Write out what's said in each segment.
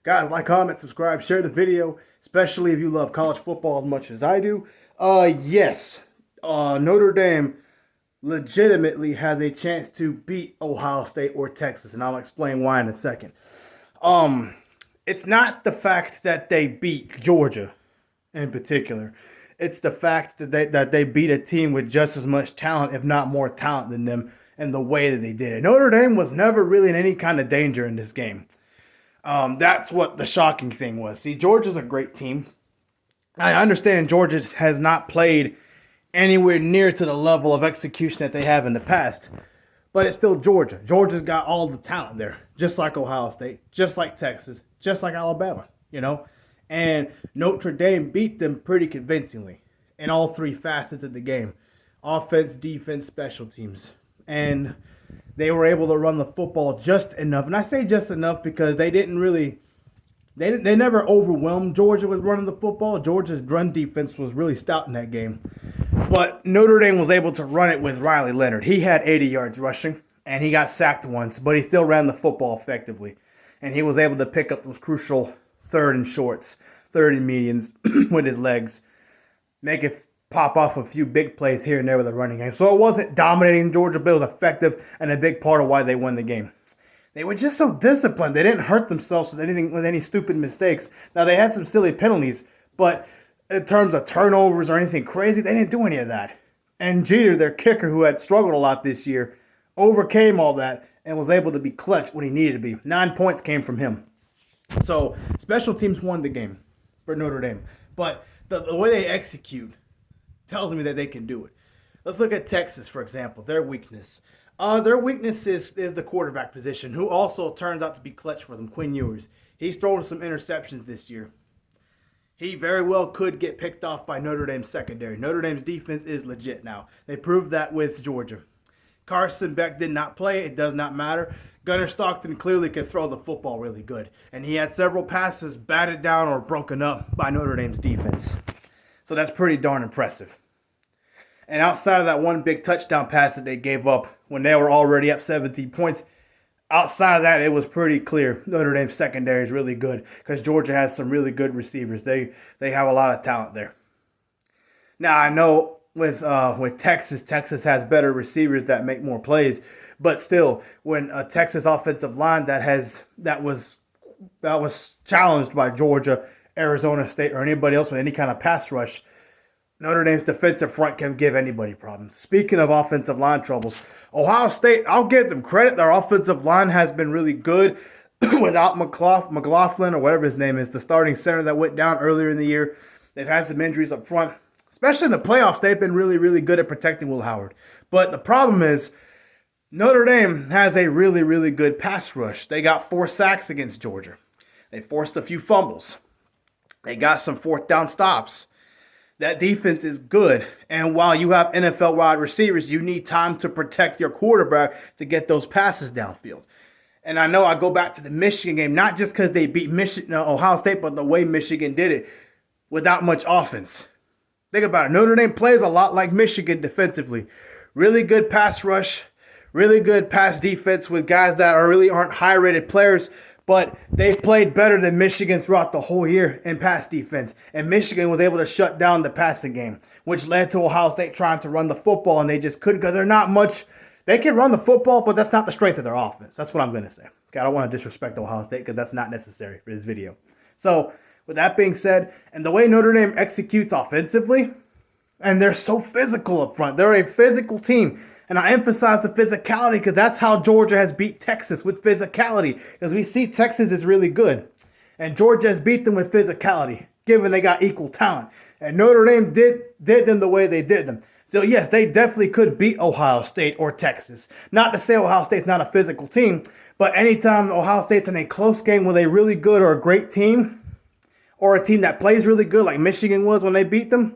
Guys, like, comment, subscribe, share the video, especially if you love college football as much as I do. Yes, Notre Dame legitimately has a chance to beat Ohio State or Texas, and I'll explain why in a second. Um, it's not the fact that they beat Georgia in particular. It's the fact that they beat a team with just as much talent, if not more talent than them, and the way that they did it. Notre Dame was never really in any kind of danger in this game. That's what the shocking thing was. See, Georgia's a great team. I understand Georgia has not played anywhere near to the level of execution that they have in the past, but it's still Georgia. Georgia's got all the talent there, just like Ohio State, just like Texas, just like Alabama. And Notre Dame beat them pretty convincingly in all three facets of the game: offense, defense, special teams. And they were able to run the football just enough. And I say just enough because they never overwhelmed Georgia with running the football. Georgia's run defense was really stout in that game. But Notre Dame was able to run it with Riley Leonard. He had 80 yards rushing, and he got sacked once, but he still ran the football effectively. And he was able to pick up those crucial third and shorts, third and medians with his legs, make it pop off a few big plays here and there with the running game. So it wasn't dominating Georgia, but it was effective and a big part of why they won the game. They were just so disciplined. They didn't hurt themselves with any stupid mistakes. Now, they had some silly penalties, but in terms of turnovers or anything crazy, they didn't do any of that. And Jeter, their kicker, who had struggled a lot this year, overcame all that and was able to be clutch when he needed to be. 9 points came from him. So special teams won the game for Notre Dame. But the way they execute tells me that they can do it. Let's look at Texas, for example, their weakness. Their weakness is the quarterback position, who also turns out to be clutch for them, Quinn Ewers. He's thrown some interceptions this year. He very well could get picked off by Notre Dame's secondary. Notre Dame's defense is legit now. They proved that with Georgia. Carson Beck did not play. It does not matter. Gunnar Stockton clearly could throw the football really good. And he had several passes batted down or broken up by Notre Dame's defense. So that's pretty darn impressive. And outside of that one big touchdown pass that they gave up when they were already up 17 points, outside of that, it was pretty clear Notre Dame's secondary is really good because Georgia has some really good receivers. They have a lot of talent there. Now, I know with Texas has better receivers that make more plays, but still, when a Texas offensive line that was challenged by Georgia, Arizona State, or anybody else with any kind of pass rush, Notre Dame's defensive front can give anybody problems. Speaking of offensive line troubles, Ohio State, I'll give them credit. Their offensive line has been really good without McLaughlin, or whatever his name is, the starting center that went down earlier in the year. They've had some injuries up front. Especially in the playoffs, they've been really, really good at protecting Will Howard. But the problem is Notre Dame has a really, really good pass rush. They got 4 sacks against Georgia. They forced a few fumbles. They got some fourth down stops. That defense is good. And while you have NFL wide receivers, you need time to protect your quarterback to get those passes downfield. And I know I go back to the Michigan game, not just because they beat Ohio State, but the way Michigan did it without much offense. Think about it. Notre Dame plays a lot like Michigan defensively. Really good pass rush, really good pass defense with guys that aren't high-rated players, but they've played better than Michigan throughout the whole year in pass defense. And Michigan was able to shut down the passing game, which led to Ohio State trying to run the football, and they just couldn't because they're not much. They can run the football, but that's not the strength of their offense. That's what I'm going to say. Okay, I don't want to disrespect Ohio State because that's not necessary for this video. So, with that being said, and the way Notre Dame executes offensively, and they're so physical up front. They're a physical team. And I emphasize the physicality because that's how Georgia has beat Texas, with physicality. Because we see Texas is really good. And Georgia has beat them with physicality, given they got equal talent. And Notre Dame did them the way they did them. So yes, they definitely could beat Ohio State or Texas. Not to say Ohio State's not a physical team, but anytime Ohio State's in a close game with a really good or a great team, or a team that plays really good like Michigan was when they beat them,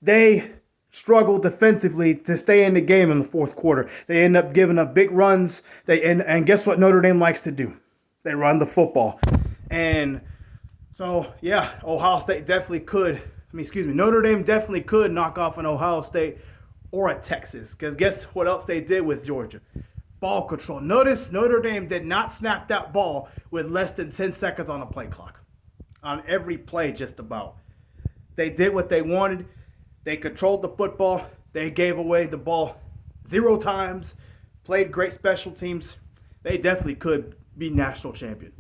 they struggle defensively to stay in the game in the fourth quarter. They end up giving up big runs. And guess what Notre Dame likes to do? They run the football. And so, yeah, Notre Dame definitely could knock off an Ohio State or a Texas. Because guess what else they did with Georgia? ball control. Notice Notre Dame did not snap that ball with less than 10 seconds on the play clock. On every play, just about. They did what they wanted. They controlled the football. They gave away the ball 0 times. Played great special teams. They definitely could be national champion.